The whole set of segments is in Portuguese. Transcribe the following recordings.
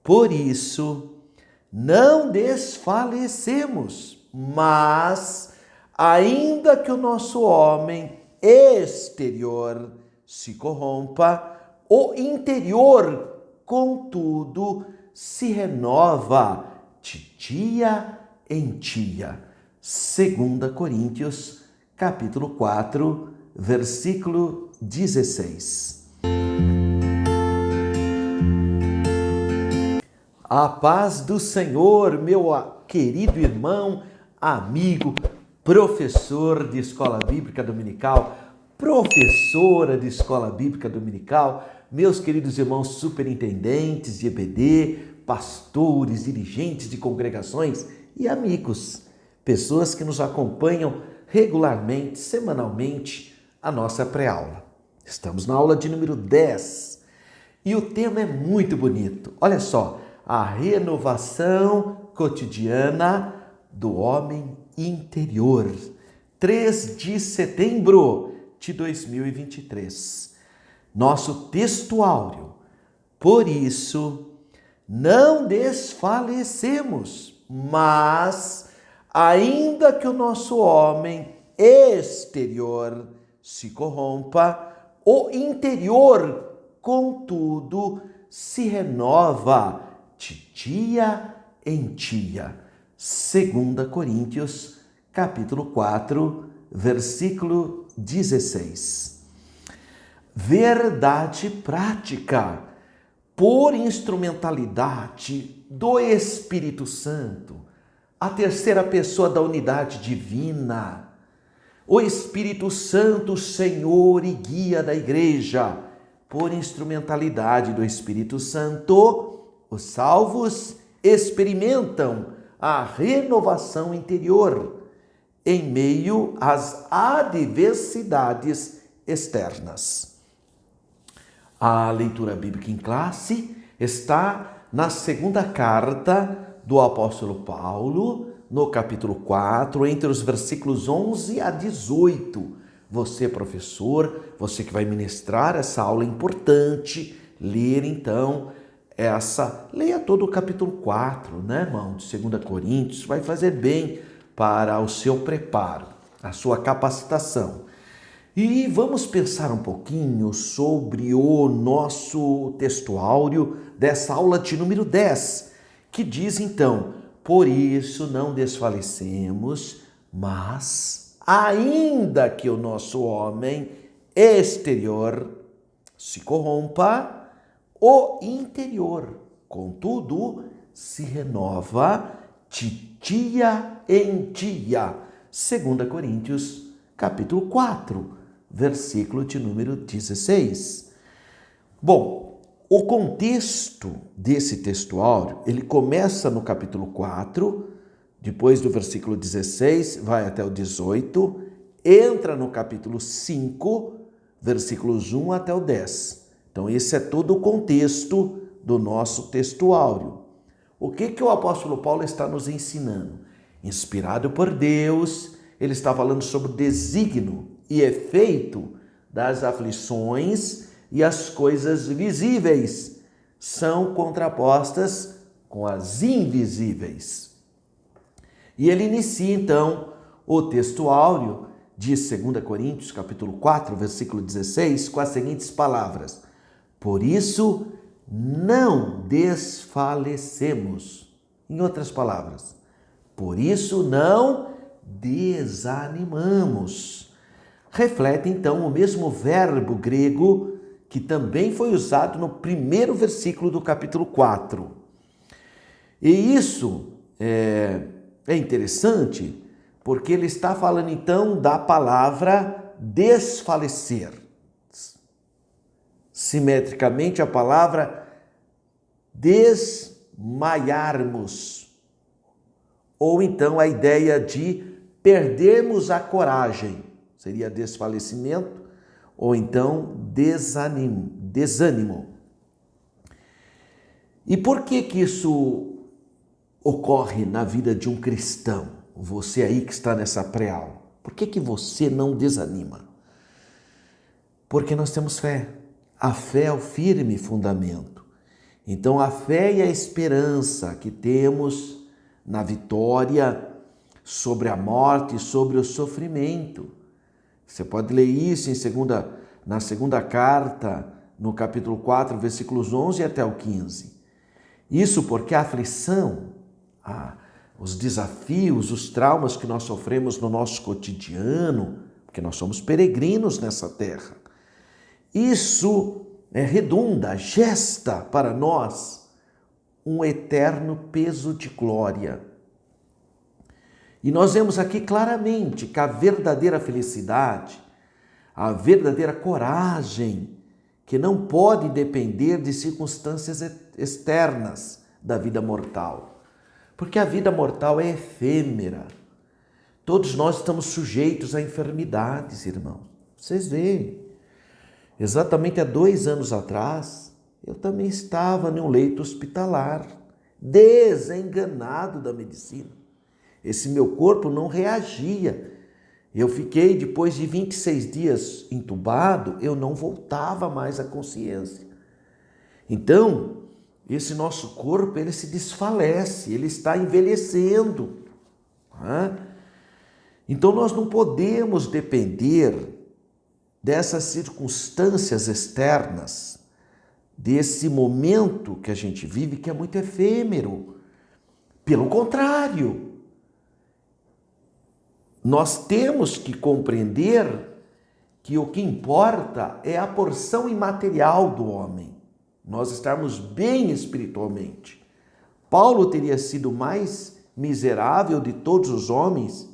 Por isso, não desfalecemos, mas, ainda que o nosso homem exterior se corrompa, o interior, contudo, se renova de dia em dia. 2 Coríntios, capítulo 4, versículo 16. A paz do Senhor, meu querido irmão, amigo, professor de escola bíblica dominical, professora de escola bíblica dominical, meus queridos irmãos superintendentes de EBD, pastores, dirigentes de congregações e amigos, pessoas que nos acompanham regularmente, semanalmente, a nossa pré-aula. Estamos na aula de número 10 e o tema é muito bonito. Olha só, a renovação cotidiana do homem interior. 3 de setembro de 2023. Nosso texto áureo. Por isso, não desfalecemos, mas, ainda que o nosso homem exterior se corrompa, o interior, contudo, se renova de dia em dia. 2 Coríntios, capítulo 4, versículo 16. Verdade prática, por instrumentalidade do Espírito Santo, a terceira pessoa da unidade divina, o Espírito Santo, Senhor e guia da igreja, por instrumentalidade do Espírito Santo, os salvos experimentam a renovação interior em meio às adversidades externas. A leitura bíblica em classe está na segunda carta do apóstolo Paulo, no capítulo 4, entre os versículos 11 a 18. Você, professor, você que vai ministrar essa aula importante, ler então leia todo o capítulo 4, né, irmão, de 2 Coríntios, vai fazer bem para o seu preparo, a sua capacitação. E vamos pensar um pouquinho sobre o nosso texto áureo dessa aula de número 10, que diz então: por isso não desfalecemos, mas, ainda que o nosso homem exterior se corrompa, o interior, contudo, se renova de dia em dia. 2 Coríntios, capítulo 4, versículo de número 16. Bom, o contexto desse texto áureo, ele começa no capítulo 4, depois do versículo 16, vai até o 18, entra no capítulo 5, versículos 1 até o 10. Então, esse é todo o contexto do nosso texto áureo. O que o apóstolo Paulo está nos ensinando? Inspirado por Deus, ele está falando sobre o desígnio e efeito das aflições e as coisas visíveis são contrapostas com as invisíveis. E ele inicia, então, o texto áureo de 2 Coríntios, capítulo 4, versículo 16, com as seguintes palavras: por isso, não desfalecemos. Em outras palavras, por isso não desanimamos. Reflete, então, o mesmo verbo grego que também foi usado no primeiro versículo do capítulo 4. E isso é interessante porque ele está falando, então, da palavra desfalecer. Simetricamente, a palavra desmaiarmos, ou então a ideia de perdermos a coragem, seria desfalecimento, ou então desânimo. E por que isso ocorre na vida de um cristão? Você aí que está nessa pré-aula, por que você não desanima? Porque nós temos fé. A fé é o firme fundamento. Então a fé e a esperança que temos na vitória sobre a morte e sobre o sofrimento. Você pode ler isso na segunda carta, no capítulo 4, versículos 11 até o 15. Isso porque a aflição, os desafios, os traumas que nós sofremos no nosso cotidiano, porque nós somos peregrinos nessa terra, isso gesta para nós um eterno peso de glória. E nós vemos aqui claramente que a verdadeira felicidade, a verdadeira coragem, que não pode depender de circunstâncias externas da vida mortal. Porque a vida mortal é efêmera. Todos nós estamos sujeitos a enfermidades, irmãos. Vocês veem. Exatamente há 2 anos atrás, eu também estava em um leito hospitalar, desenganado da medicina. Esse meu corpo não reagia. Eu fiquei, depois de 26 dias entubado, eu não voltava mais à consciência. Então, esse nosso corpo, ele se desfalece, ele está envelhecendo. Então, nós não podemos depender dessas circunstâncias externas, desse momento que a gente vive, que é muito efêmero. Pelo contrário, nós temos que compreender que o que importa é a porção imaterial do homem, nós estarmos bem espiritualmente. Paulo teria sido mais miserável de todos os homens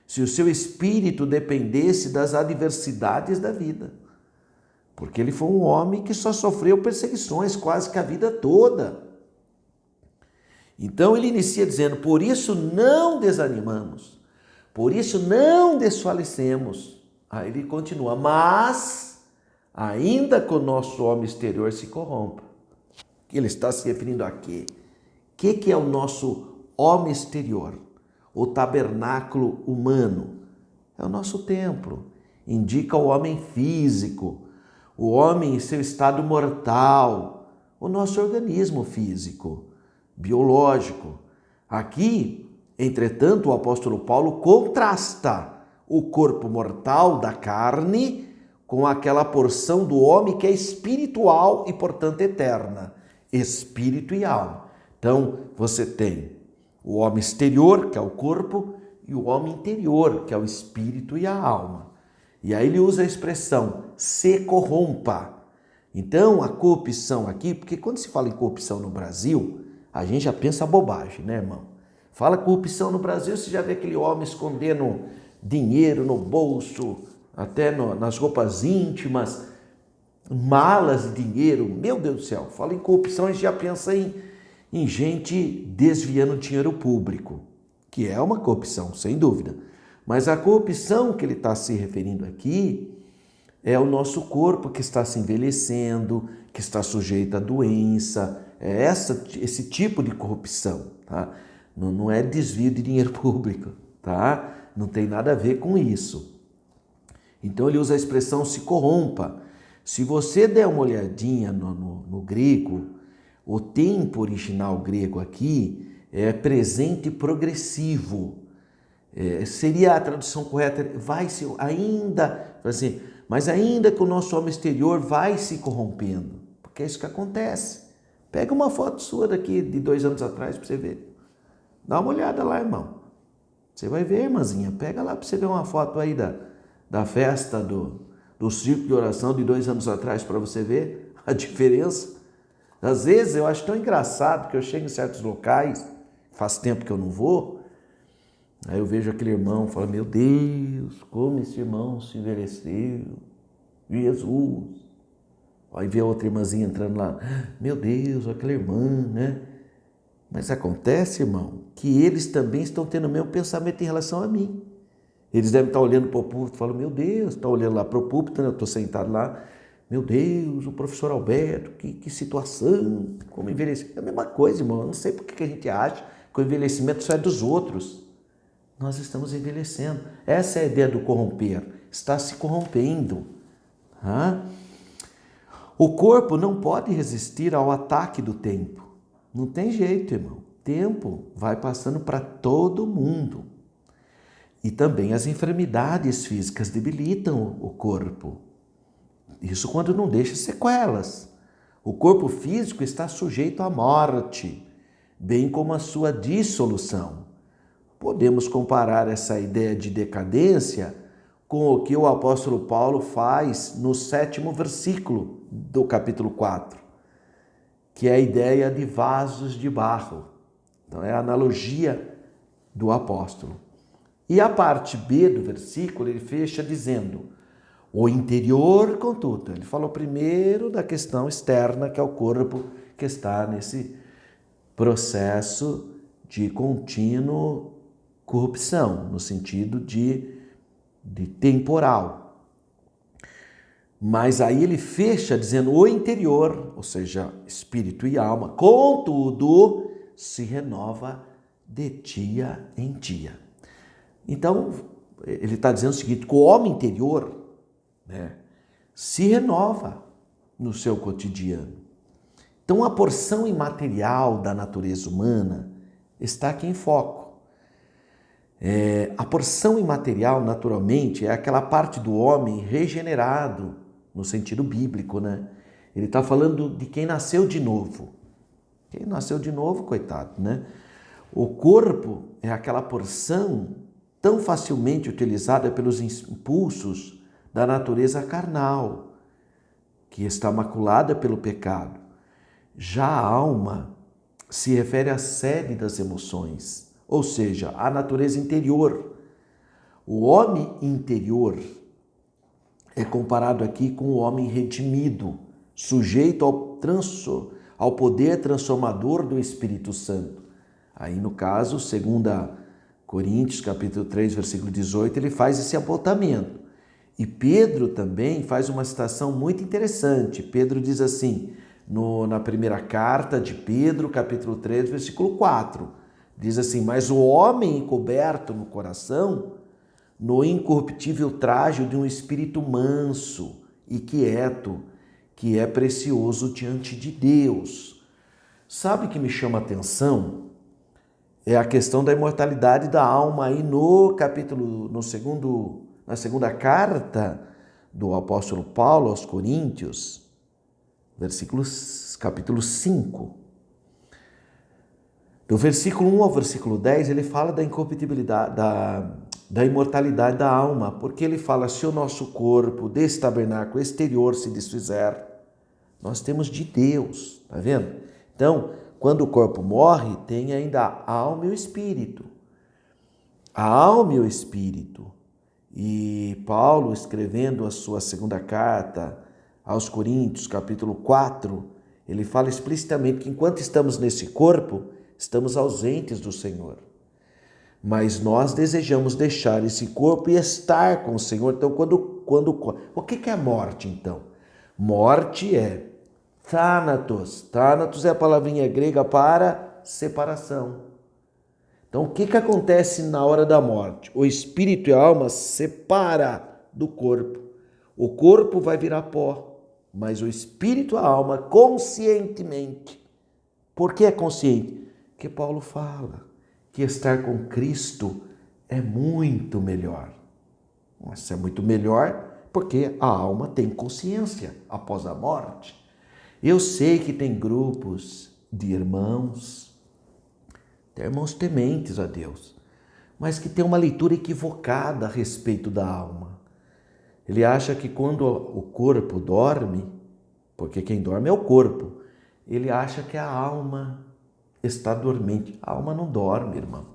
se o seu espírito dependesse das adversidades da vida. Porque ele foi um homem que só sofreu perseguições quase que a vida toda. Então ele inicia dizendo, por isso não desanimamos, por isso não desfalecemos. Aí ele continua, mas ainda que o nosso homem exterior se corrompa. Ele está se referindo a quê? O que é o nosso homem exterior? O tabernáculo humano é o nosso templo, indica o homem físico, o homem em seu estado mortal, o nosso organismo físico, biológico. Aqui, entretanto, o apóstolo Paulo contrasta o corpo mortal da carne com aquela porção do homem que é espiritual e, portanto, eterna, espírito e alma. Então, você tem o homem exterior, que é o corpo, e o homem interior, que é o espírito e a alma. E aí ele usa a expressão, se corrompa. Então, a corrupção aqui, porque quando se fala em corrupção no Brasil, a gente já pensa bobagem, né, irmão? Fala corrupção no Brasil, você já vê aquele homem escondendo dinheiro no bolso, até nas roupas íntimas, malas de dinheiro. Meu Deus do céu, fala em corrupção, a gente já pensa em gente desviando dinheiro público, que é uma corrupção, sem dúvida. Mas a corrupção que ele está se referindo aqui é o nosso corpo que está se envelhecendo, que está sujeito à doença, é esse tipo de corrupção, tá? Não é desvio de dinheiro público, tá? Não tem nada a ver com isso. Então ele usa a expressão se corrompa. Se você der uma olhadinha no grego, o tempo original grego aqui é presente progressivo. Seria a tradução correta, vai-se ainda, assim, mas ainda que o nosso homem exterior vai se corrompendo, porque é isso que acontece. Pega uma foto sua daqui de 2 anos atrás para você ver. Dá uma olhada lá, irmão. Você vai ver, irmãzinha, pega lá para você ver uma foto aí da festa do círculo de oração de 2 anos atrás para você ver a diferença. Às vezes eu acho tão engraçado que eu chego em certos locais, faz tempo que eu não vou, aí eu vejo aquele irmão e falo, meu Deus, como esse irmão se envelheceu, Jesus. Aí vê a outra irmãzinha entrando lá, meu Deus, aquela irmã, né? Mas acontece, irmão, que eles também estão tendo o mesmo pensamento em relação a mim. Eles devem estar olhando para o púlpito e falam, meu Deus, está olhando lá para o púlpito, né? Eu estou sentado lá, meu Deus, o professor Alberto, que situação, como envelhecer. É a mesma coisa, irmão, eu não sei por que a gente acha que o envelhecimento só é dos outros. Nós estamos envelhecendo. Essa é a ideia do corromper, está se corrompendo. O corpo não pode resistir ao ataque do tempo. Não tem jeito, irmão. O tempo vai passando para todo mundo. E também as enfermidades físicas debilitam o corpo. Isso quando não deixa sequelas. O corpo físico está sujeito à morte, bem como a sua dissolução. Podemos comparar essa ideia de decadência com o que o apóstolo Paulo faz no 7º versículo do capítulo 4, que é a ideia de vasos de barro. Então é a analogia do apóstolo. E a parte B do versículo ele fecha dizendo: o interior, contudo. Ele falou primeiro da questão externa, que é o corpo que está nesse processo de contínua corrupção, no sentido de temporal. Mas aí ele fecha dizendo o interior, ou seja, espírito e alma, contudo, se renova de dia em dia. Então, ele está dizendo o seguinte, que o homem interior, né, se renova no seu cotidiano. Então, a porção imaterial da natureza humana está aqui em foco. A porção imaterial, naturalmente, é aquela parte do homem regenerado, no sentido bíblico, né? Ele está falando de quem nasceu de novo. Quem nasceu de novo, coitado, né? O corpo é aquela porção tão facilmente utilizada pelos impulsos da natureza carnal, que está maculada pelo pecado. Já a alma se refere à sede das emoções, ou seja, à natureza interior. O homem interior é comparado aqui com o homem redimido, sujeito ao poder transformador do Espírito Santo. Aí, no caso, 2 Coríntios, capítulo 3, versículo 18, ele faz esse apontamento. E Pedro também faz uma citação muito interessante. Pedro diz assim, na primeira carta de Pedro, capítulo 3, versículo 4, diz assim: mas o homem encoberto no coração, no incorruptível traje de um espírito manso e quieto, que é precioso diante de Deus. Sabe o que me chama a atenção? É a questão da imortalidade da alma aí na segunda carta do apóstolo Paulo aos Coríntios, capítulo 5. Do versículo 1 ao versículo 10, ele fala da incorruptibilidade, da imortalidade da alma, porque ele fala: se o nosso corpo desse tabernáculo exterior se desfizer, nós temos de Deus, tá vendo? Então, quando o corpo morre, tem ainda a alma e o espírito. A alma e o espírito. E Paulo, escrevendo a sua segunda carta aos Coríntios, capítulo 4, ele fala explicitamente que enquanto estamos nesse corpo, estamos ausentes do Senhor. Mas nós desejamos deixar esse corpo e estar com o Senhor. Então, o que é morte, então? Morte é thanatos. Thanatos é a palavrinha grega para separação. Então, o que acontece na hora da morte? O espírito e a alma se separam do corpo. O corpo vai virar pó, mas o espírito e a alma conscientemente. Por que é consciente? Porque Paulo fala que estar com Cristo é muito melhor. Mas é muito melhor porque a alma tem consciência após a morte. Eu sei que tem grupos de irmãos tementes a Deus, mas que tem uma leitura equivocada a respeito da alma. Ele acha que quando o corpo dorme, porque quem dorme é o corpo, ele acha que a alma está dormente. A alma não dorme, irmão.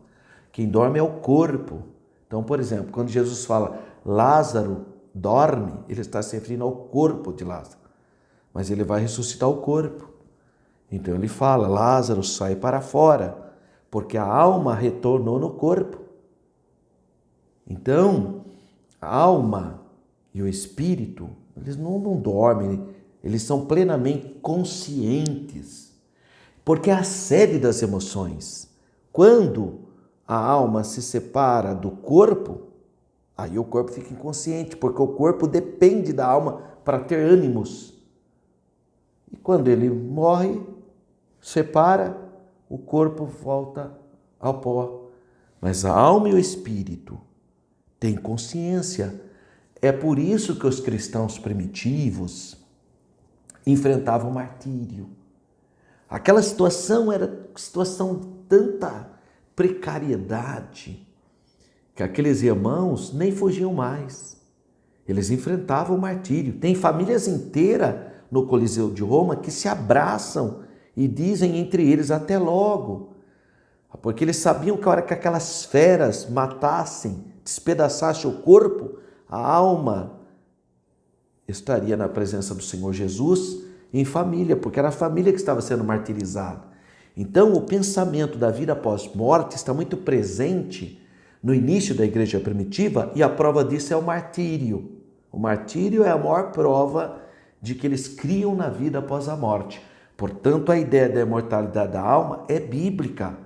Quem dorme é o corpo. Então, por exemplo, quando Jesus fala Lázaro dorme, ele está se referindo ao corpo de Lázaro. Mas ele vai ressuscitar o corpo. Então ele fala, Lázaro sai para fora, porque a alma retornou no corpo. Então, a alma e o espírito, eles não dormem, eles são plenamente conscientes. Porque é a sede das emoções. Quando a alma se separa do corpo, aí o corpo fica inconsciente, porque o corpo depende da alma para ter ânimos. E quando ele morre, separa, o corpo volta ao pó. Mas a alma e o espírito têm consciência. É por isso que os cristãos primitivos enfrentavam martírio. Aquela situação era situação de tanta precariedade que aqueles irmãos nem fugiam mais. Eles enfrentavam o martírio. Tem famílias inteiras no Coliseu de Roma que se abraçam e dizem entre eles até logo. Porque eles sabiam que a hora que aquelas feras matassem, despedaçassem o corpo, a alma estaria na presença do Senhor Jesus em família, porque era a família que estava sendo martirizada. Então, o pensamento da vida após morte está muito presente no início da igreja primitiva e a prova disso é o martírio. O martírio é a maior prova de que eles criam na vida após a morte. Portanto, a ideia da imortalidade da alma é bíblica.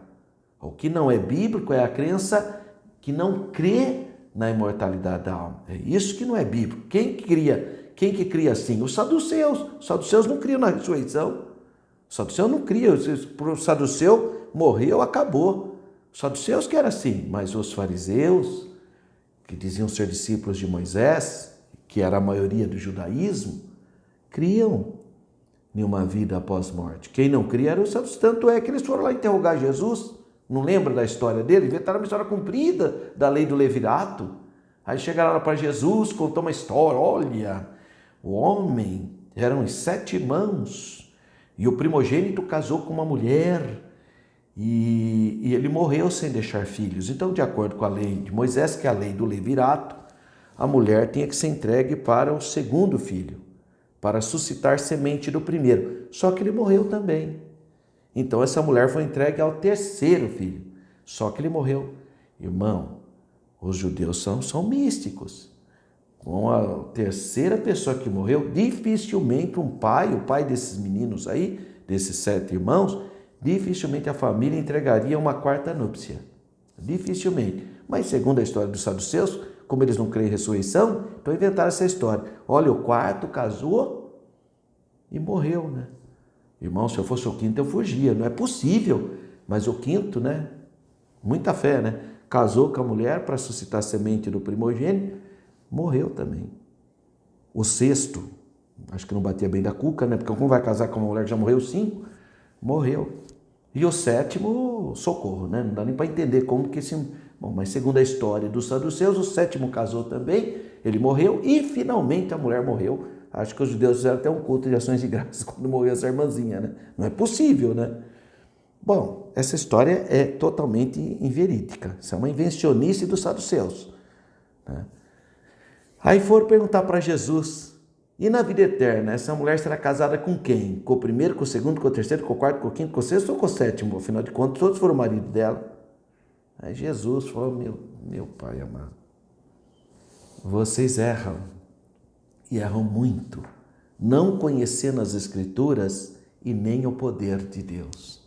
O que não é bíblico é a crença que não crê na imortalidade da alma. É isso que não é bíblico. Quem que cria assim? Os saduceus. Os saduceus não criam na ressurreição. O saduceu não cria. O saduceu morreu, acabou. Os saduceus que era assim. Mas os fariseus, que diziam ser discípulos de Moisés, que era a maioria do judaísmo, criam em uma vida após morte. Quem não cria era os saduceus. Tanto é que eles foram lá interrogar Jesus. Não lembra da história dele? Inventaram uma história comprida da lei do levirato. Aí chegaram lá para Jesus, contou uma história. Olha, o homem, eram 7 irmãos, e o primogênito casou com uma mulher, e ele morreu sem deixar filhos. Então, de acordo com a lei de Moisés, que é a lei do levirato, a mulher tinha que ser entregue para o segundo filho, para suscitar semente do primeiro. Só que ele morreu também. Então essa mulher foi entregue ao terceiro filho, só que ele morreu. Irmão, os judeus são místicos. Com a terceira pessoa que morreu, dificilmente o pai desses meninos aí, desses 7 irmãos, dificilmente a família entregaria uma quarta núpcia. Dificilmente. Mas segundo a história dos saduceus, como eles não creem em ressurreição, então inventaram essa história. Olha, o quarto casou e morreu, né? Irmão, se eu fosse o quinto, eu fugia. Não é possível. Mas o quinto, né? Muita fé, né? Casou com a mulher para suscitar a semente do primogênito, morreu também. O sexto, acho que não batia bem da cuca, né? Porque como vai casar com uma mulher que já morreu 5? Morreu. E o sétimo, socorro, né? Não dá nem para entender como que esse... Bom, mas segundo a história dos saduceus, o sétimo casou também, ele morreu e finalmente a mulher morreu. Acho que os judeus fizeram até um culto de ações de graças quando morreu essa irmãzinha, né? Não é possível, né? Bom, essa história é totalmente inverídica. Isso é uma invencionice dos saduceus, né? Aí foram perguntar para Jesus, e na vida eterna, essa mulher será casada com quem? Com o primeiro, com o segundo, com o terceiro, com o quarto, com o quinto, com o sexto ou com o sétimo? Afinal de contas, todos foram marido dela. Aí Jesus falou, meu Pai amado, vocês erram. E erram muito, não conhecendo as Escrituras e nem o poder de Deus.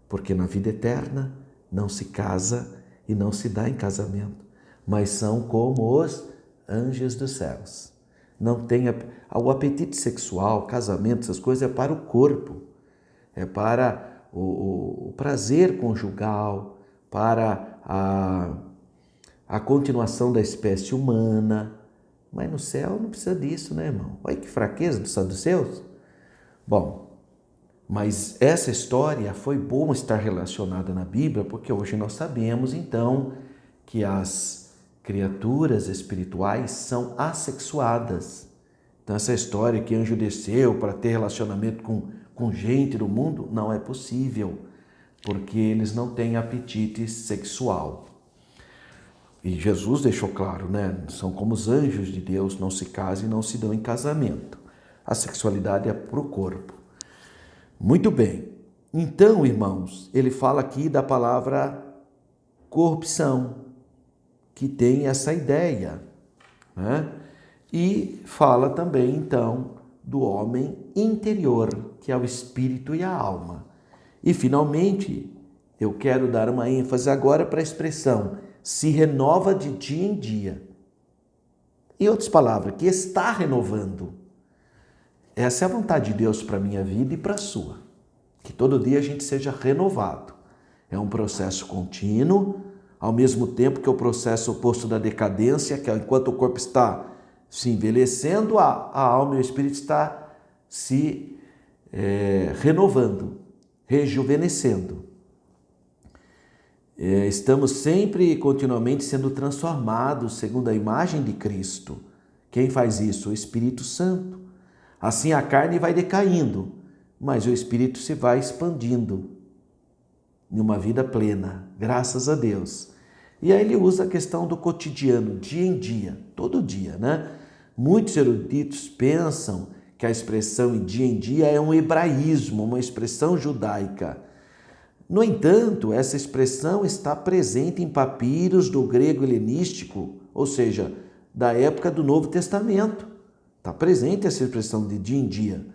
Porque na vida eterna não se casa e não se dá em casamento, mas são como os anjos dos céus. Não tem o apetite sexual, casamento, essas coisas é para o corpo, é para o prazer conjugal, para a continuação da espécie humana. Mas no céu não precisa disso, né, irmão? Olha que fraqueza dos saduceus. Bom, mas essa história foi bom estar relacionada na Bíblia, porque hoje nós sabemos, então, que as criaturas espirituais são assexuadas. Então, essa história que anjo desceu para ter relacionamento com gente do mundo, não é possível, porque eles não têm apetite sexual. E Jesus deixou claro, né? São como os anjos de Deus, não se casam e não se dão em casamento. A sexualidade é para o corpo. Muito bem. Então, irmãos, ele fala aqui da palavra corrupção, que tem essa ideia, né? E fala também, então, do homem interior, que é o espírito e a alma. E, finalmente, eu quero dar uma ênfase agora para a expressão se renova de dia em dia. Em outras palavras, que está renovando. essa é a vontade de Deus para a minha vida e para a sua. Que todo dia a gente seja renovado. É um processo contínuo, ao mesmo tempo que o processo oposto da decadência, que é enquanto o corpo está se envelhecendo, a alma e o espírito está se renovando, rejuvenescendo. Estamos sempre e continuamente sendo transformados segundo a imagem de Cristo. Quem faz isso? O Espírito Santo. Assim a carne vai decaindo, mas o espírito se vai expandindo em uma vida plena, graças a Deus. E aí ele usa a questão do cotidiano, dia em dia, todo dia, né? Muitos eruditos pensam que a expressão dia em dia é um hebraísmo, uma expressão judaica. No entanto, essa expressão está presente em papiros do grego helenístico, ou seja, da época do Novo Testamento. Está presente essa expressão de dia em dia.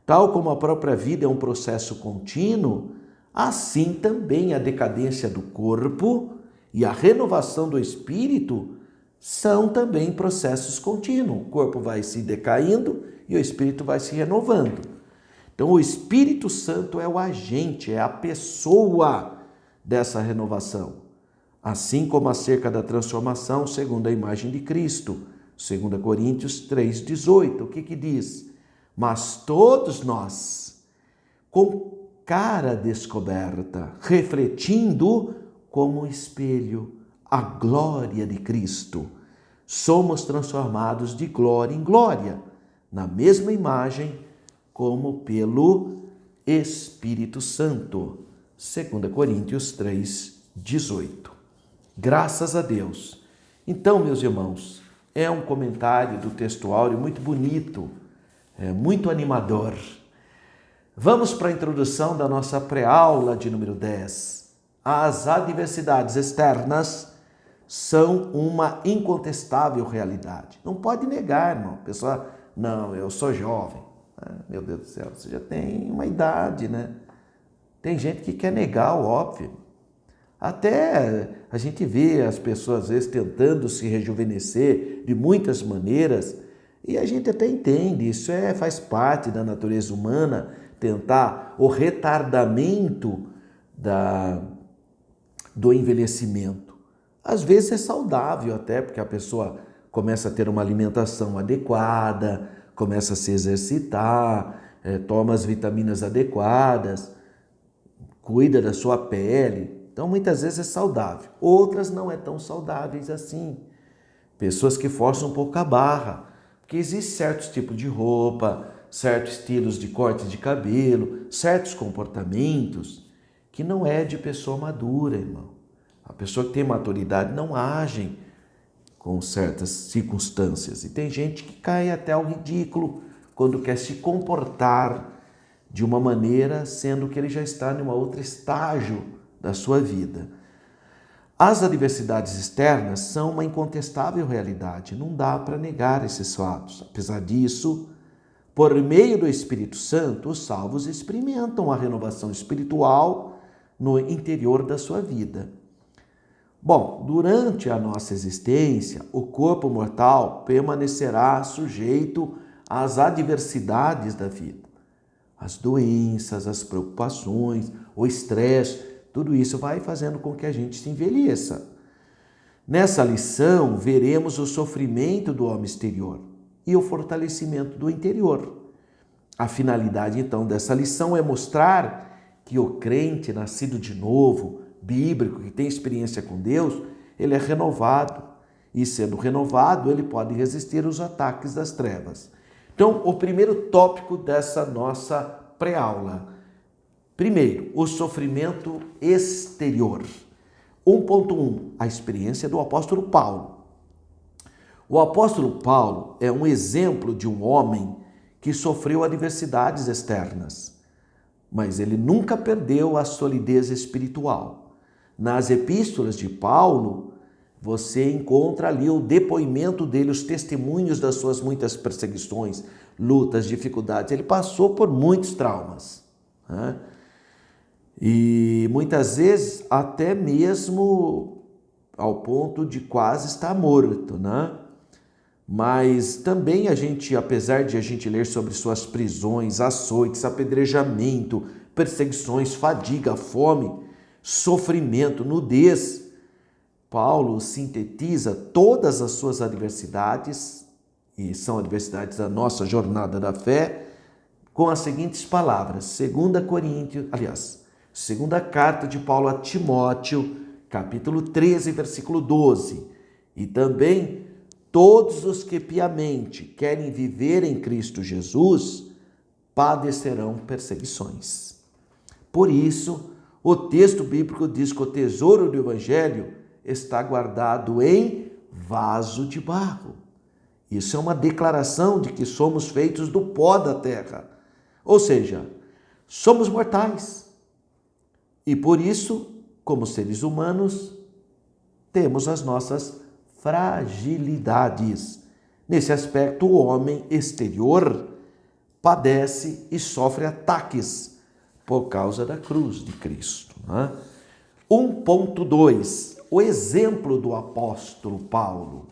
Tal como a própria vida é um processo contínuo, assim também a decadência do corpo e a renovação do espírito são também processos contínuos. O corpo vai se decaindo e o espírito vai se renovando. Então, o Espírito Santo é o agente, é a pessoa dessa renovação. Assim como acerca da transformação segundo a imagem de Cristo. 2 Coríntios 3,18, o que diz? Mas todos nós, com cara descoberta, refletindo como um espelho a glória de Cristo, somos transformados de glória em glória, na mesma imagem como pelo Espírito Santo. 2 Coríntios 3,18. Graças a Deus. Então, meus irmãos, é um comentário do texto áureo muito bonito, muito animador. Vamos para a introdução da nossa pré-aula de número 10. As adversidades externas são uma incontestável realidade. Não pode negar, irmão. A pessoa, não, eu sou jovem. Meu Deus do céu, você já tem uma idade, né? Tem gente que quer negar o óbvio. Até a gente vê as pessoas, às vezes, tentando se rejuvenescer de muitas maneiras, e a gente até entende, isso faz parte da natureza humana, tentar o retardamento do envelhecimento. Às vezes é saudável até, porque a pessoa começa a ter uma alimentação adequada, começa a se exercitar, toma as vitaminas adequadas, cuida da sua pele. Então, muitas vezes é saudável. Outras não é tão saudáveis assim. Pessoas que forçam um pouco a barra, porque existe certos tipos de roupa, certos estilos de corte de cabelo, certos comportamentos que não é de pessoa madura, irmão. A pessoa que tem maturidade não age com certas circunstâncias. E tem gente que cai até ao ridículo quando quer se comportar de uma maneira, sendo que ele já está em um outro estágio da sua vida. As adversidades externas são uma incontestável realidade, não dá para negar esses fatos. Apesar disso, por meio do Espírito Santo, os salvos experimentam a renovação espiritual no interior da sua vida. Bom, durante a nossa existência, o corpo mortal permanecerá sujeito às adversidades da vida. As doenças, as preocupações, o estresse, tudo isso vai fazendo com que a gente se envelheça. Nessa lição, veremos o sofrimento do homem exterior e o fortalecimento do interior. A finalidade, então, dessa lição é mostrar que o crente nascido de novo, bíblico, que tem experiência com Deus, ele é renovado. E sendo renovado, ele pode resistir aos ataques das trevas. Então, o primeiro tópico dessa nossa pré-aula. Primeiro, o sofrimento exterior. 1.1, a experiência do apóstolo Paulo. O apóstolo Paulo é um exemplo de um homem que sofreu adversidades externas, mas ele nunca perdeu a solidez espiritual. Nas epístolas de Paulo, você encontra ali o depoimento dele, os testemunhos das suas muitas perseguições, lutas, dificuldades. Ele passou por muitos traumas, né? E muitas vezes até mesmo ao ponto de quase estar morto, né? Mas também apesar de a gente ler sobre suas prisões, açoites, apedrejamento, perseguições, fadiga, fome, sofrimento, nudez, Paulo sintetiza todas as suas adversidades, e são adversidades da nossa jornada da fé, com as seguintes palavras, segunda carta de Paulo a Timóteo, capítulo 13, versículo 12, e também todos os que piamente querem viver em Cristo Jesus padecerão perseguições. Por isso, o texto bíblico diz que o tesouro do Evangelho está guardado em vaso de barro. Isso é uma declaração de que somos feitos do pó da terra. Ou seja, somos mortais. E por isso, como seres humanos, temos as nossas fragilidades. Nesse aspecto, o homem exterior padece e sofre ataques por causa da cruz de Cristo. 1.2, o exemplo do apóstolo Paulo.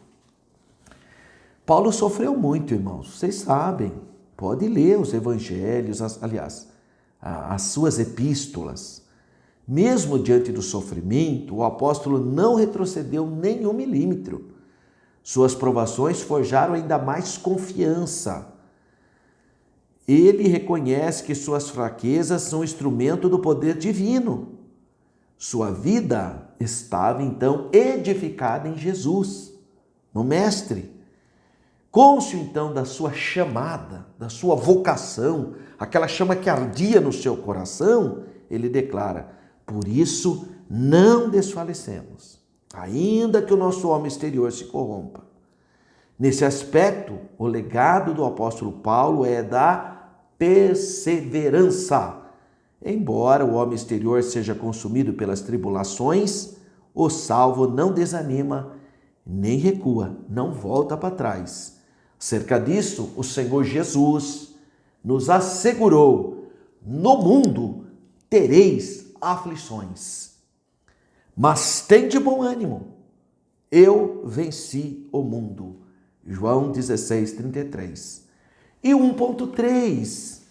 Paulo sofreu muito, irmãos, vocês sabem. Pode ler os evangelhos, as suas epístolas. Mesmo diante do sofrimento, o apóstolo não retrocedeu nem 1 milímetro. Suas provações forjaram ainda mais confiança. Ele reconhece que suas fraquezas são instrumento do poder divino. Sua vida estava, então, edificada em Jesus, no Mestre. Cônscio, então, da sua chamada, da sua vocação, aquela chama que ardia no seu coração, ele declara: por isso não desfalecemos, ainda que o nosso homem exterior se corrompa. Nesse aspecto, o legado do apóstolo Paulo é da perseverança. Embora o homem exterior seja consumido pelas tribulações, o salvo não desanima, nem recua, não volta para trás. Acerca disso, o Senhor Jesus nos assegurou: no mundo tereis aflições, mas tende bom ânimo, eu venci o mundo. João 16:33. E 1.3,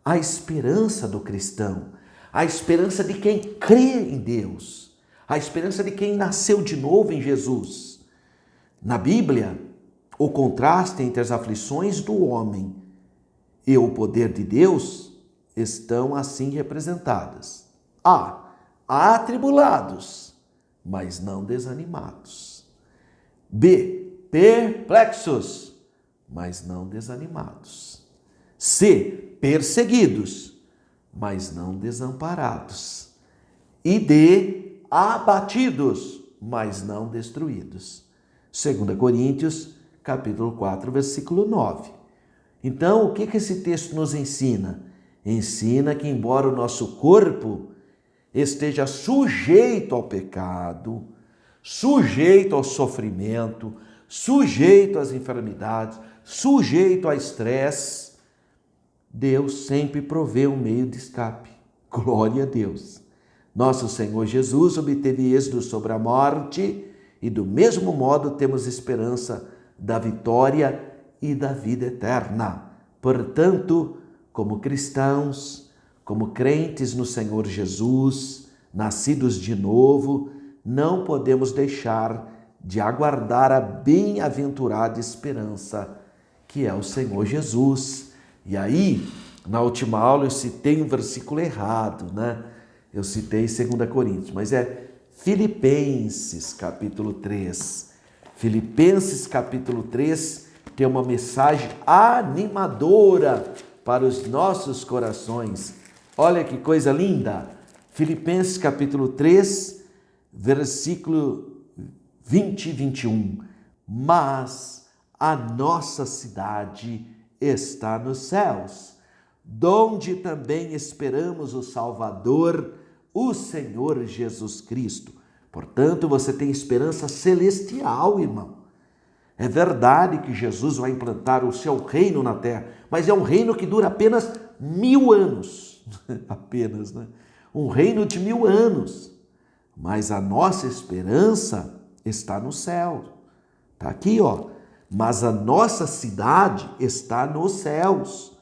a esperança do cristão, a esperança de quem crê em Deus, a esperança de quem nasceu de novo em Jesus. Na Bíblia, o contraste entre as aflições do homem e o poder de Deus estão assim representadas. Atribulados, mas não desanimados. B, perplexos, mas não desanimados. C, perseguidos, mas não desamparados. E D, abatidos, mas não destruídos. 2 Coríntios, capítulo 4, versículo 9. Então, o que esse texto nos ensina? Ensina que, embora o nosso corpo esteja sujeito ao pecado, sujeito ao sofrimento, sujeito às enfermidades, sujeito a estresse, Deus sempre provê um meio de escape. Glória a Deus! Nosso Senhor Jesus obteve êxito sobre a morte e, do mesmo modo, temos esperança da vitória e da vida eterna. Portanto, como cristãos, como crentes no Senhor Jesus, nascidos de novo, não podemos deixar de aguardar a bem-aventurada esperança que é o Senhor Jesus. E aí, na última aula eu citei um versículo errado, Eu citei 2 Coríntios, mas é Filipenses capítulo 3. Filipenses capítulo 3 tem uma mensagem animadora para os nossos corações. Olha que coisa linda! Filipenses capítulo 3, versículo 20 e 21. Mas a nossa cidade está nos céus, donde também esperamos o Salvador, o Senhor Jesus Cristo. Portanto, você tem esperança celestial, irmão. É verdade que Jesus vai implantar o seu reino na terra, mas é um reino que dura apenas 1000 anos. Apenas, Um reino de 1000 anos. Mas a nossa esperança está no céu. Está aqui, mas a nossa cidade está nos céus,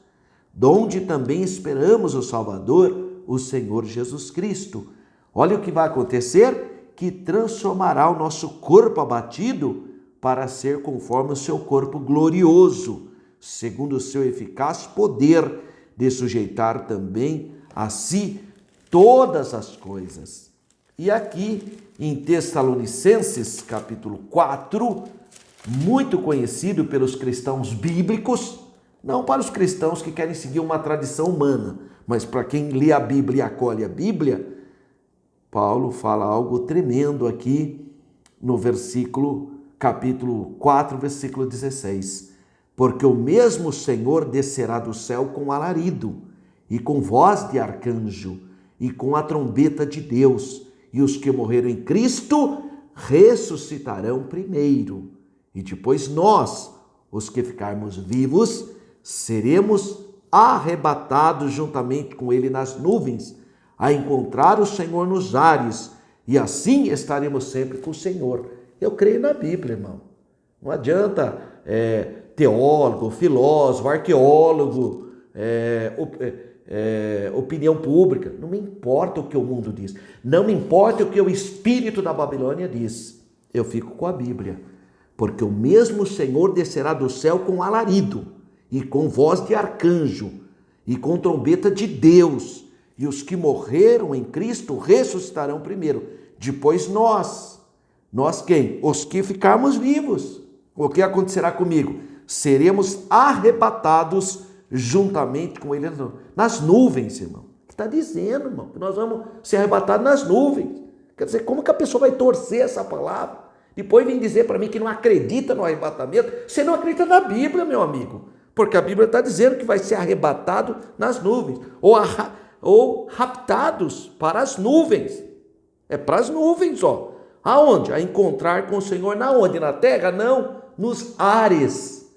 donde também esperamos o Salvador, o Senhor Jesus Cristo. Olha o que vai acontecer, que transformará o nosso corpo abatido para ser conforme o seu corpo glorioso, segundo o seu eficaz poder de sujeitar também a si todas as coisas. E aqui em Tessalonicenses, capítulo 4, muito conhecido pelos cristãos bíblicos, não para os cristãos que querem seguir uma tradição humana, mas para quem lê a Bíblia e acolhe a Bíblia, Paulo fala algo tremendo aqui no capítulo 4, versículo 16. Porque o mesmo Senhor descerá do céu com alarido, e com voz de arcanjo, e com a trombeta de Deus, e os que morreram em Cristo ressuscitarão primeiro. E depois nós, os que ficarmos vivos, seremos arrebatados juntamente com ele nas nuvens, a encontrar o Senhor nos ares, e assim estaremos sempre com o Senhor. Eu creio na Bíblia, irmão. Não adianta teólogo, filósofo, arqueólogo, opinião pública. Não me importa o que o mundo diz. Não me importa o que o espírito da Babilônia diz. Eu fico com a Bíblia. Porque o mesmo Senhor descerá do céu com alarido, e com voz de arcanjo, e com trombeta de Deus, e os que morreram em Cristo ressuscitarão primeiro. Depois nós quem? Os que ficarmos vivos. O que acontecerá comigo? Seremos arrebatados juntamente com ele nas nuvens, irmão. O que está dizendo, irmão? Que nós vamos ser arrebatados nas nuvens. Quer dizer, como que a pessoa vai torcer essa palavra? Depois vem dizer para mim que não acredita no arrebatamento. Você não acredita na Bíblia, meu amigo. Porque a Bíblia está dizendo que vai ser arrebatado nas nuvens. Ou raptados para as nuvens. É para as nuvens, ó. Aonde? A encontrar com o Senhor. Na onde? Na terra? Não. Nos ares.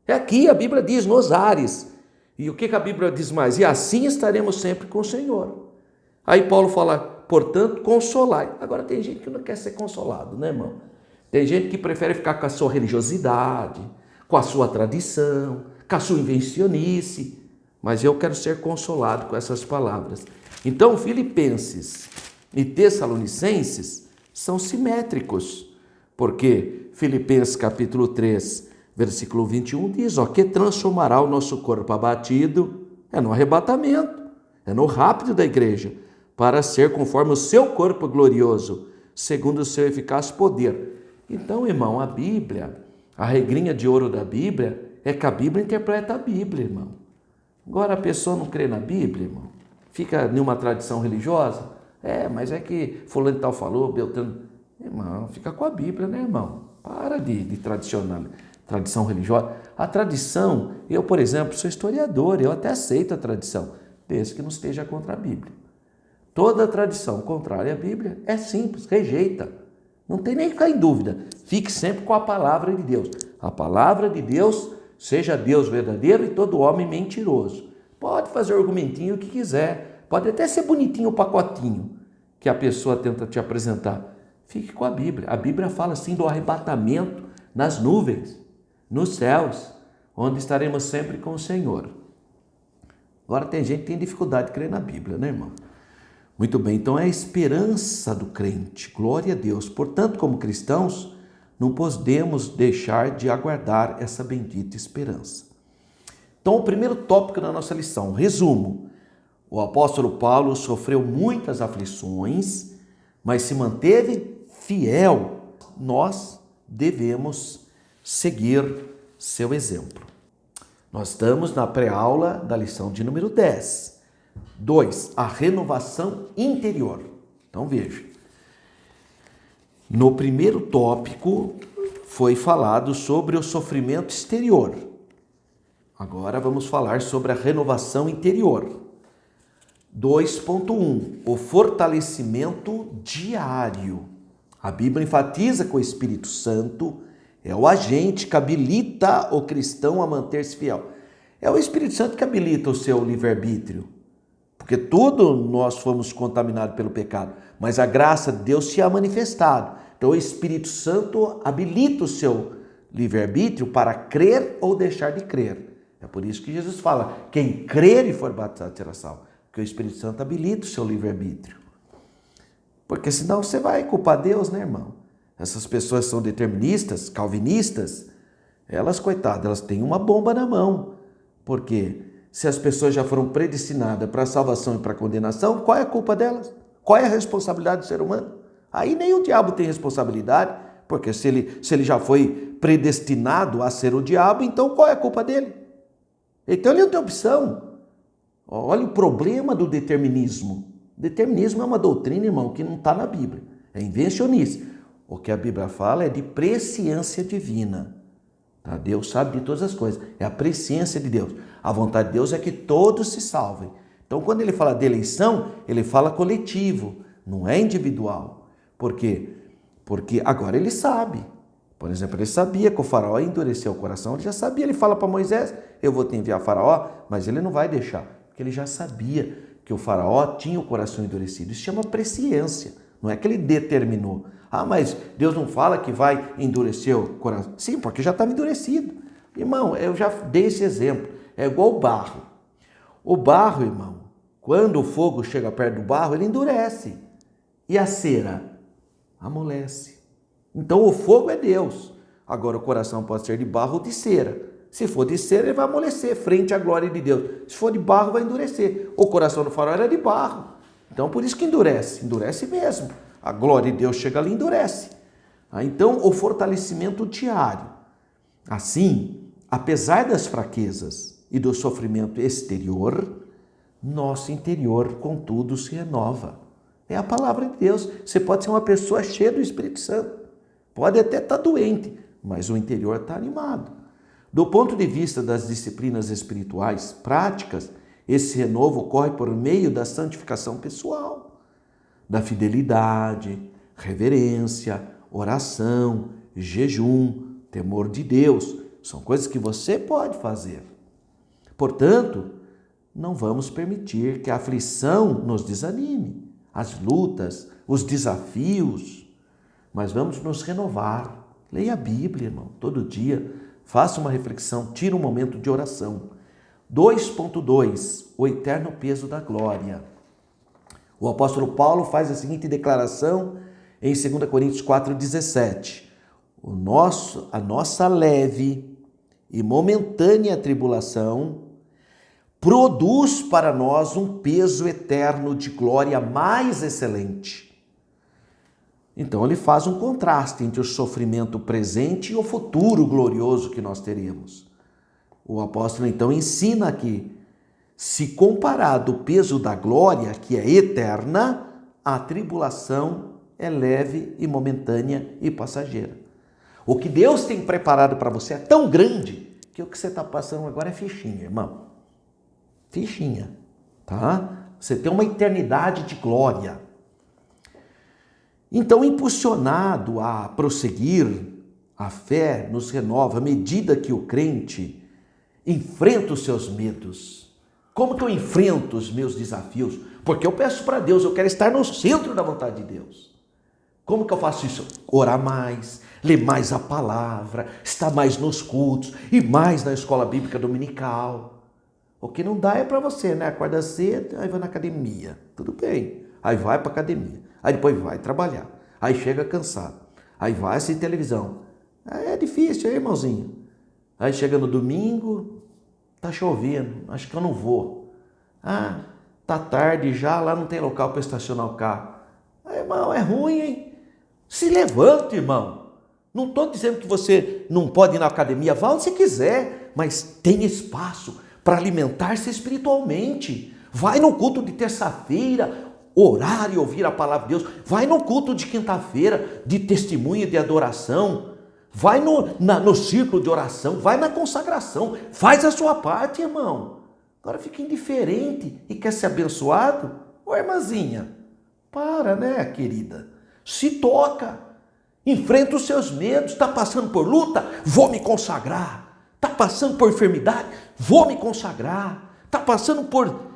É aqui, a Bíblia diz, nos ares. E o que a Bíblia diz mais? E assim estaremos sempre com o Senhor. Aí Paulo fala, portanto, consolai. Agora tem gente que não quer ser consolado, né, irmão? Tem gente que prefere ficar com a sua religiosidade, com a sua tradição, com a sua invencionice. Mas eu quero ser consolado com essas palavras. Então, Filipenses e Tessalonicenses são simétricos, porque Filipenses capítulo 3, versículo 21 diz, que transformará o nosso corpo abatido, no arrebatamento, no rapto da igreja, para ser conforme o seu corpo glorioso, segundo o seu eficaz poder. Então, irmão, a Bíblia, a regrinha de ouro da Bíblia, é que a Bíblia interpreta a Bíblia, irmão. Agora a pessoa não crê na Bíblia, irmão, fica em uma tradição religiosa, mas é que fulano e tal falou, Beltrano, irmão, fica com a Bíblia, né, irmão? Para de tradição religiosa. A tradição, eu, por exemplo, sou historiador, eu até aceito a tradição, desde que não esteja contra a Bíblia. Toda tradição contrária à Bíblia é simples, rejeita. Não tem nem que ficar em dúvida. Fique sempre com a palavra de Deus. A palavra de Deus, seja Deus verdadeiro e todo homem mentiroso. Pode fazer o argumentinho que quiser. Pode até ser bonitinho o pacotinho que a pessoa tenta te apresentar. Fique com a Bíblia. A Bíblia fala assim do arrebatamento nas nuvens, nos céus, onde estaremos sempre com o Senhor. Agora tem gente que tem dificuldade de crer na Bíblia, né, irmão? Muito bem, então é a esperança do crente, glória a Deus. Portanto, como cristãos, não podemos deixar de aguardar essa bendita esperança. Então, o primeiro tópico da nossa lição, resumo. O apóstolo Paulo sofreu muitas aflições, mas se manteve fiel. Nós devemos seguir seu exemplo. Nós estamos na pré-aula da lição de número 10. 2. A renovação interior. Então veja, no primeiro tópico foi falado sobre o sofrimento exterior. Agora vamos falar sobre a renovação interior. 2.1. O fortalecimento diário. A Bíblia enfatiza que o Espírito Santo é o agente que habilita o cristão a manter-se fiel. É o Espírito Santo que habilita o seu livre-arbítrio. Porque tudo nós fomos contaminados pelo pecado, mas a graça de Deus se há manifestado. Então o Espírito Santo habilita o seu livre-arbítrio para crer ou deixar de crer. É por isso que Jesus fala, quem crer e for batizado será salvo. Porque o Espírito Santo habilita o seu livre-arbítrio. Porque senão você vai culpar Deus, né, irmão? Essas pessoas são deterministas, calvinistas, elas, coitadas, elas têm uma bomba na mão. Porque se as pessoas já foram predestinadas para a salvação e para a condenação, qual é a culpa delas? Qual é a responsabilidade do ser humano? Aí nem o diabo tem responsabilidade, porque se ele já foi predestinado a ser o diabo, então qual é a culpa dele? Então ele não tem opção. Olha o problema do determinismo. Determinismo é uma doutrina, irmão, que não está na Bíblia. É invencionice. O que a Bíblia fala é de presciência divina. Tá? Deus sabe de todas as coisas. É a presciência de Deus. A vontade de Deus é que todos se salvem. Então, quando ele fala de eleição, ele fala coletivo, não é individual. Por quê? Porque agora ele sabe. Por exemplo, ele sabia que o faraó ia endurecer o coração. Ele já sabia. Ele fala para Moisés, eu vou te enviar faraó, mas ele não vai deixar. Porque ele já sabia que o faraó tinha o coração endurecido. Isso chama presciência. Não é que ele determinou. Ah, mas Deus não fala que vai endurecer o coração. Sim, porque já estava endurecido. Irmão, eu já dei esse exemplo. É igual o barro. O barro, irmão, quando o fogo chega perto do barro, ele endurece. E a cera? Amolece. Então o fogo é Deus. Agora o coração pode ser de barro ou de cera. Se for de cera, ele vai amolecer frente à glória de Deus. Se for de barro, vai endurecer. O coração do faraó era de barro. Então por isso que endurece. Endurece mesmo. A glória de Deus chega ali e endurece. Então o fortalecimento diário. Assim, apesar das fraquezas e do sofrimento exterior, nosso interior, contudo, se renova. É a palavra de Deus. Você pode ser uma pessoa cheia do Espírito Santo. Pode até estar doente, mas o interior está animado. Do ponto de vista das disciplinas espirituais práticas, esse renovo ocorre por meio da santificação pessoal, da fidelidade, reverência, oração, jejum, temor de Deus. São coisas que você pode fazer. Portanto, não vamos permitir que a aflição nos desanime, as lutas, os desafios, mas vamos nos renovar. Leia a Bíblia, irmão, todo dia. Faça uma reflexão, tira um momento de oração. 2.2, o eterno peso da glória. O apóstolo Paulo faz a seguinte declaração em 2 Coríntios 4,17. A nossa leve e momentânea tribulação produz para nós um peso eterno de glória mais excelente. Então ele faz um contraste entre o sofrimento presente e o futuro glorioso que nós teremos. O apóstolo então ensina que, se comparado o peso da glória, que é eterna, a tribulação é leve e momentânea e passageira. O que Deus tem preparado para você é tão grande que o que você está passando agora é fichinha, irmão. Fichinha, tá? Você tem uma eternidade de glória. Então, impulsionado a prosseguir, a fé nos renova à medida que o crente enfrenta os seus medos. Como que eu enfrento os meus desafios? Porque eu peço para Deus, eu quero estar no centro da vontade de Deus. Como que eu faço isso? Orar mais, ler mais a palavra, estar mais nos cultos e mais na escola bíblica dominical. O que não dá é para você, né? Acorda cedo, aí vai na academia. Tudo bem. Aí vai para academia. Aí depois vai trabalhar. Aí chega cansado. Aí vai assistir televisão. Aí é difícil, aí, irmãozinho. Aí chega no domingo, tá chovendo. Acho que eu não vou. Ah, tá tarde já, lá não tem local para estacionar o carro. Aí, irmão, é ruim, hein? Se levanta, irmão. Não estou dizendo que você não pode ir na academia. Vá onde você quiser, mas tem espaço para alimentar-se espiritualmente. Vai no culto de terça-feira, orar e ouvir a palavra de Deus. Vai no culto de quinta-feira, de testemunho e de adoração. Vai no círculo de oração, vai na consagração. Faz a sua parte, irmão. Agora fica indiferente e quer ser abençoado? Ô, irmãzinha, para, né, querida? Se toca. Enfrenta os seus medos. Está passando por luta? Vou me consagrar. Está passando por enfermidade? Vou me consagrar. Está passando por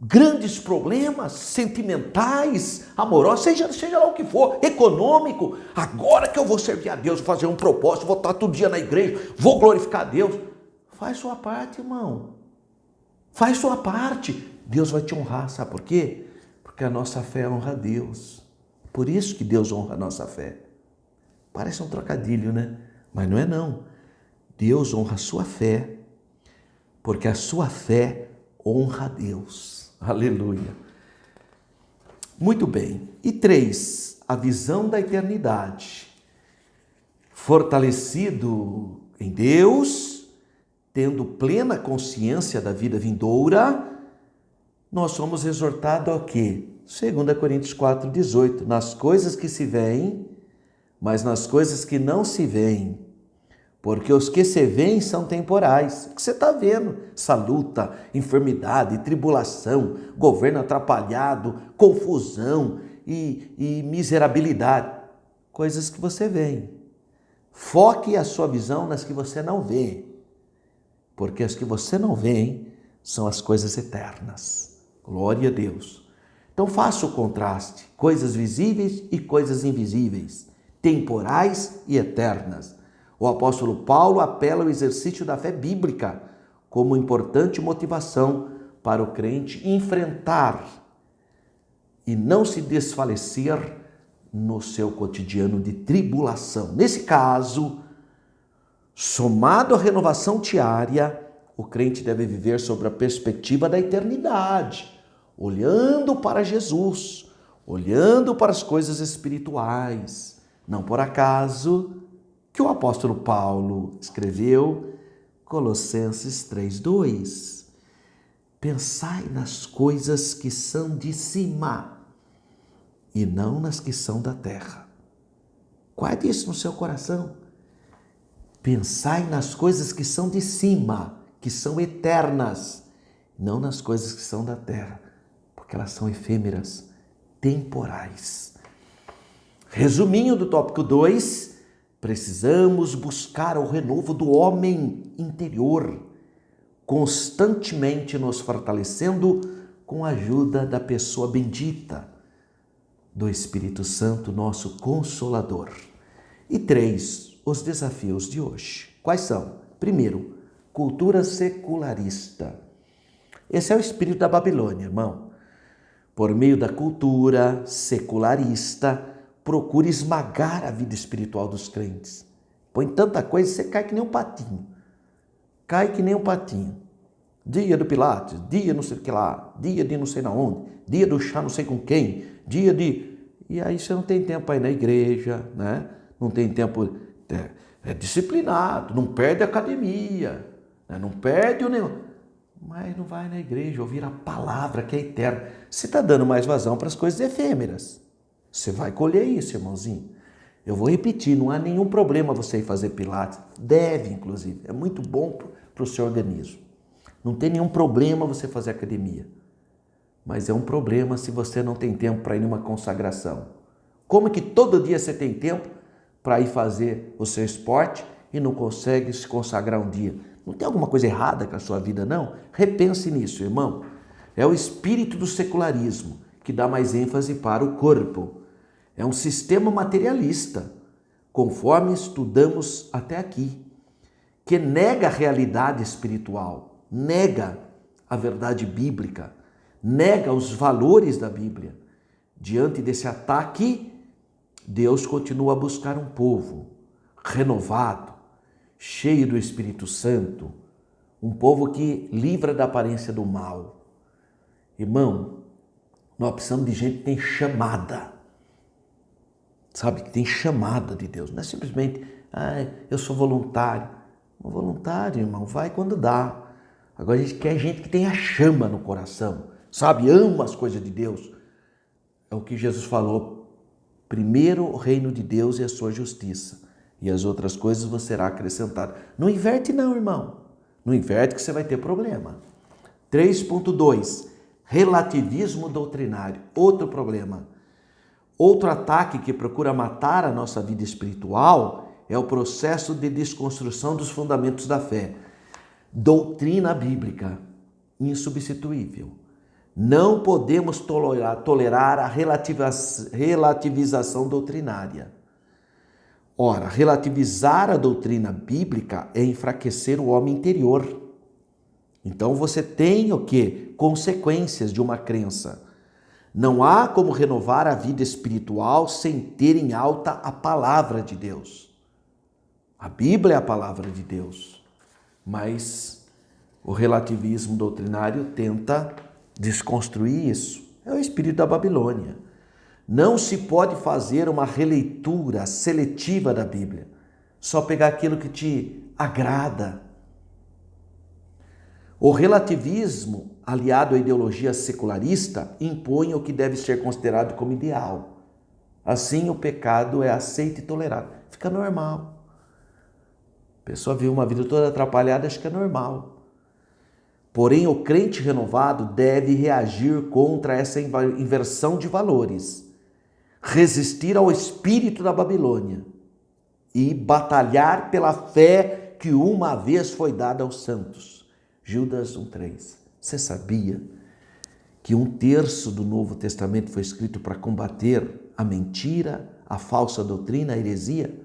grandes problemas sentimentais, amorosos, seja lá o que for, econômico. Agora que eu vou servir a Deus, vou fazer um propósito, vou estar todo dia na igreja, vou glorificar a Deus. Faz sua parte, irmão. Faz sua parte. Deus vai te honrar, sabe por quê? Porque a nossa fé honra a Deus. Por isso que Deus honra a nossa fé. Parece um trocadilho, né? Mas não é não. Deus honra a sua fé, porque a sua fé honra a Deus. Aleluia. Muito bem. E 3, a visão da eternidade. Fortalecido em Deus, tendo plena consciência da vida vindoura, nós somos exortados a quê? 2 Coríntios 4,18. Nas coisas que se veem, mas nas coisas que não se veem. Porque os que se veem são temporais. O que você está vendo? Essa luta, enfermidade, tribulação, governo atrapalhado, confusão e miserabilidade. Coisas que você vê. Foque a sua visão nas que você não vê. Porque as que você não vê são as coisas eternas. Glória a Deus. Então faça o contraste. Coisas visíveis e coisas invisíveis. Temporais e eternas. O apóstolo Paulo apela ao exercício da fé bíblica como importante motivação para o crente enfrentar e não se desfalecer no seu cotidiano de tribulação. Nesse caso, somado à renovação diária, o crente deve viver sobre a perspectiva da eternidade, olhando para Jesus, olhando para as coisas espirituais. Não por acaso que o apóstolo Paulo escreveu Colossenses 3:2. Pensai nas coisas que são de cima e não nas que são da terra. Guarde isso no seu coração. Pensai nas coisas que são de cima, que são eternas, não nas coisas que são da terra, porque elas são efêmeras, temporais. Resuminho do tópico 2, precisamos buscar o renovo do homem interior, constantemente nos fortalecendo com a ajuda da pessoa bendita, do Espírito Santo, nosso Consolador. E 3, os desafios de hoje. Quais são? Primeiro, cultura secularista. Esse é o espírito da Babilônia, irmão. Por meio da cultura secularista, procura esmagar a vida espiritual dos crentes. Põe tanta coisa, você cai que nem um patinho. Cai que nem um patinho. Dia do Pilates, dia não sei o que lá, dia de não sei na onde, dia do chá não sei com quem, dia de... E aí você não tem tempo para ir na igreja, né? Não tem tempo... É disciplinado, não perde a academia, né? Não perde o nenhum... Mas não vai na igreja ouvir a palavra que é eterna. Você está dando mais vazão para as coisas efêmeras. Você vai colher isso, irmãozinho. Eu vou repetir, não há nenhum problema você ir fazer pilates. Deve, inclusive. É muito bom para o seu organismo. Não tem nenhum problema você fazer academia. Mas é um problema se você não tem tempo para ir numa consagração. Como que todo dia você tem tempo para ir fazer o seu esporte e não consegue se consagrar um dia? Não tem alguma coisa errada com a sua vida, não? Repense nisso, irmão. É o espírito do secularismo que dá mais ênfase para o corpo. É um sistema materialista, conforme estudamos até aqui, que nega a realidade espiritual, nega a verdade bíblica, nega os valores da Bíblia. Diante desse ataque, Deus continua a buscar um povo renovado, cheio do Espírito Santo, um povo que livra da aparência do mal. Irmão, nós precisamos de gente que tem chamada. Sabe, que tem chamada de Deus. Não é simplesmente, eu sou voluntário. Um voluntário, irmão, vai quando dá. Agora a gente quer gente que tem a chama no coração. Sabe, ama as coisas de Deus. É o que Jesus falou. Primeiro o reino de Deus e a sua justiça. E as outras coisas vos será acrescentado. Não inverte não, irmão. Não inverte que você vai ter problema. 3.2. Relativismo doutrinário. Outro problema. Outro ataque que procura matar a nossa vida espiritual é o processo de desconstrução dos fundamentos da fé. Doutrina bíblica, insubstituível. Não podemos tolerar a relativização doutrinária. Ora, relativizar a doutrina bíblica é enfraquecer o homem interior. Então você tem o quê? Consequências de uma crença. Não há como renovar a vida espiritual sem ter em alta a palavra de Deus. A Bíblia é a palavra de Deus, mas o relativismo doutrinário tenta desconstruir isso. É o espírito da Babilônia. Não se pode fazer uma releitura seletiva da Bíblia, só pegar aquilo que te agrada. O relativismo, aliado à ideologia secularista, impõe o que deve ser considerado como ideal. Assim, o pecado é aceito e tolerado. Fica normal. A pessoa vive uma vida toda atrapalhada, acha que é normal. Porém, o crente renovado deve reagir contra essa inversão de valores, resistir ao espírito da Babilônia e batalhar pela fé que uma vez foi dada aos santos. Judas 1,3. Você sabia que 1/3 do Novo Testamento foi escrito para combater a mentira, a falsa doutrina, a heresia?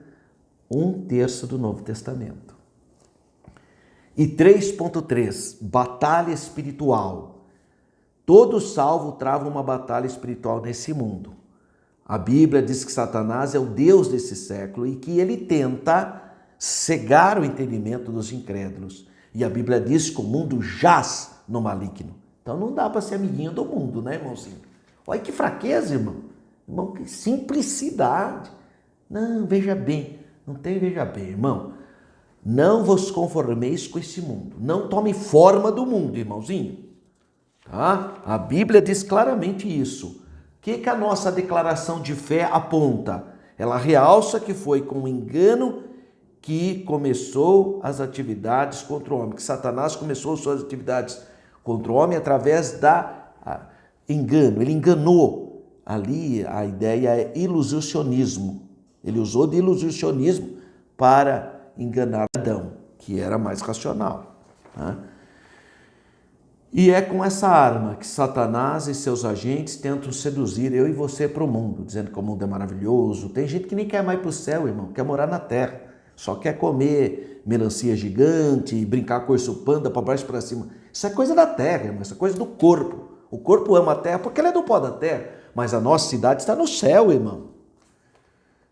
1/3 do Novo Testamento. E 3.3, batalha espiritual. Todo salvo trava uma batalha espiritual nesse mundo. A Bíblia diz que Satanás é o Deus desse século e que ele tenta cegar o entendimento dos incrédulos. E a Bíblia diz que o mundo jaz no maligno. Então não dá para ser amiguinho do mundo, né, irmãozinho? Olha que fraqueza, irmão. Irmão, que simplicidade. Não, veja bem. Não tem veja bem, irmão. Não vos conformeis com esse mundo. Não tome forma do mundo, irmãozinho. Tá? A Bíblia diz claramente isso. O que a nossa declaração de fé aponta? Ela realça que foi com engano que começou as atividades contra o homem. Que Satanás começou suas atividades contra o homem através da engano. Ele enganou. Ali a ideia é ilusionismo. Ele usou de ilusionismo para enganar Adão, que era mais racional. Né? E é com essa arma que Satanás e seus agentes tentam seduzir eu e você para o mundo, dizendo que o mundo é maravilhoso. Tem gente que nem quer mais para o céu, irmão, quer morar na terra, só quer comer melancia gigante, brincar com urso panda para baixo e para cima. Isso é coisa da terra, irmão, isso é coisa do corpo. O corpo ama a terra porque ele é do pó da terra, mas a nossa cidade está no céu, irmão.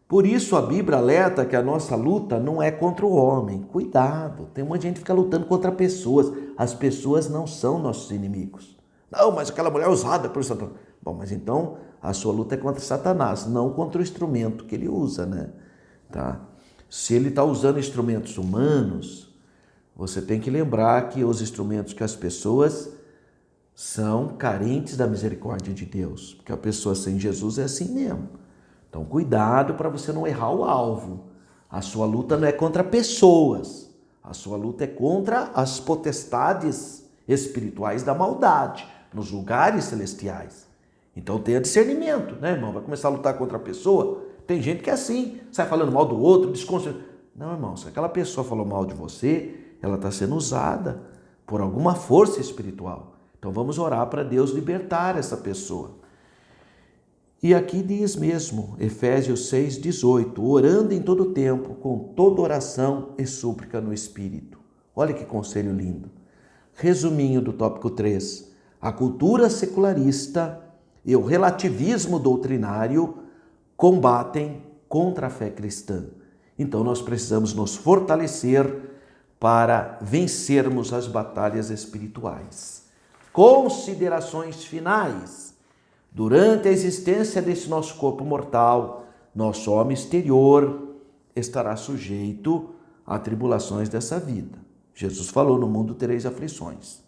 Por isso a Bíblia alerta que a nossa luta não é contra o homem. Cuidado, tem muita gente que fica lutando contra pessoas. As pessoas não são nossos inimigos. Não, mas aquela mulher é usada por Satanás. Bom, mas então a sua luta é contra Satanás, não contra o instrumento que ele usa, né? Tá? Se ele está usando instrumentos humanos, você tem que lembrar que os instrumentos que as pessoas são carentes da misericórdia de Deus. Porque a pessoa sem Jesus é assim mesmo. Então, cuidado para você não errar o alvo. A sua luta não é contra pessoas. A sua luta é contra as potestades espirituais da maldade, nos lugares celestiais. Então, tenha discernimento, né, irmão? Vai começar a lutar contra a pessoa? Tem gente que é assim, sai falando mal do outro, desconstruindo. Não, irmão, se aquela pessoa falou mal de você, ela está sendo usada por alguma força espiritual. Então, vamos orar para Deus libertar essa pessoa. E aqui diz mesmo, Efésios 6,18, orando em todo tempo, com toda oração e súplica no Espírito. Olha que conselho lindo. Resuminho do tópico 3. A cultura secularista e o relativismo doutrinário combatem contra a fé cristã. Então nós precisamos nos fortalecer para vencermos as batalhas espirituais. Considerações finais. Durante a existência desse nosso corpo mortal, nosso homem exterior estará sujeito a tribulações dessa vida. Jesus falou, no mundo tereis aflições.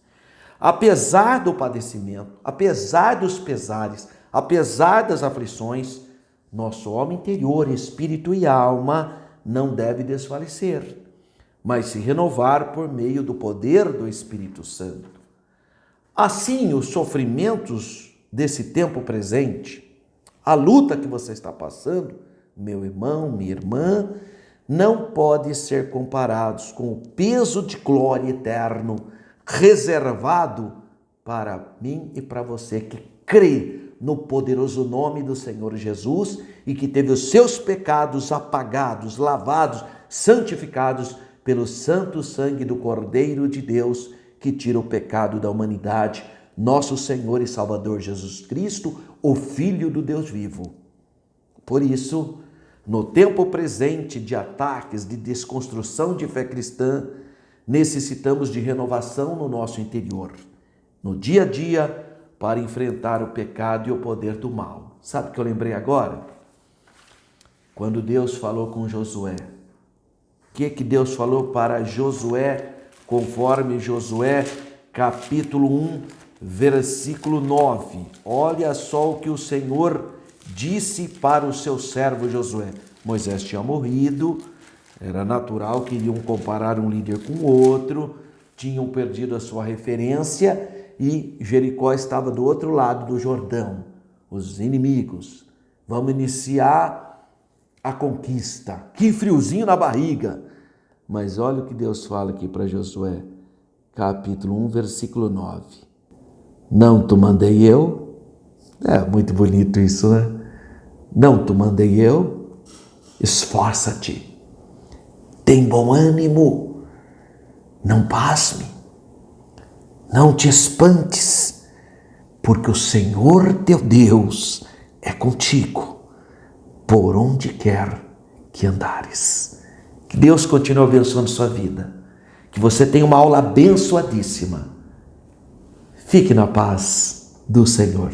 Apesar do padecimento, apesar dos pesares, apesar das aflições, nosso homem interior, espírito e alma não deve desfalecer, mas se renovar por meio do poder do Espírito Santo. Assim, os sofrimentos desse tempo presente, a luta que você está passando, meu irmão, minha irmã, não pode ser comparados com o peso de glória eterno reservado para mim e para você que crê no poderoso nome do Senhor Jesus e que teve os seus pecados apagados, lavados, santificados pelo santo sangue do Cordeiro de Deus que tira o pecado da humanidade, nosso Senhor e Salvador Jesus Cristo, o Filho do Deus vivo. Por isso, no tempo presente de ataques, de desconstrução de fé cristã, necessitamos de renovação no nosso interior, no dia a dia, para enfrentar o pecado e o poder do mal. Sabe o que eu lembrei agora? Quando Deus falou com Josué. O que Deus falou para Josué, conforme Josué, capítulo 1, versículo 9. Olha só o que o Senhor disse para o seu servo Josué. Moisés tinha morrido, era natural que iriam comparar um líder com o outro, tinham perdido a sua referência e Jericó estava do outro lado do Jordão, os inimigos. Vamos iniciar a conquista. Que friozinho na barriga! Mas olha o que Deus fala aqui para Josué, capítulo 1, versículo 9. Não te mandei eu? É muito bonito isso, né? Não te mandei eu? Esforça-te, tem bom ânimo, não pasme, não te espantes, porque o Senhor teu Deus é contigo, por onde quer que andares. Que Deus continue abençoando sua vida, que você tenha uma aula abençoadíssima. Fique na paz do Senhor.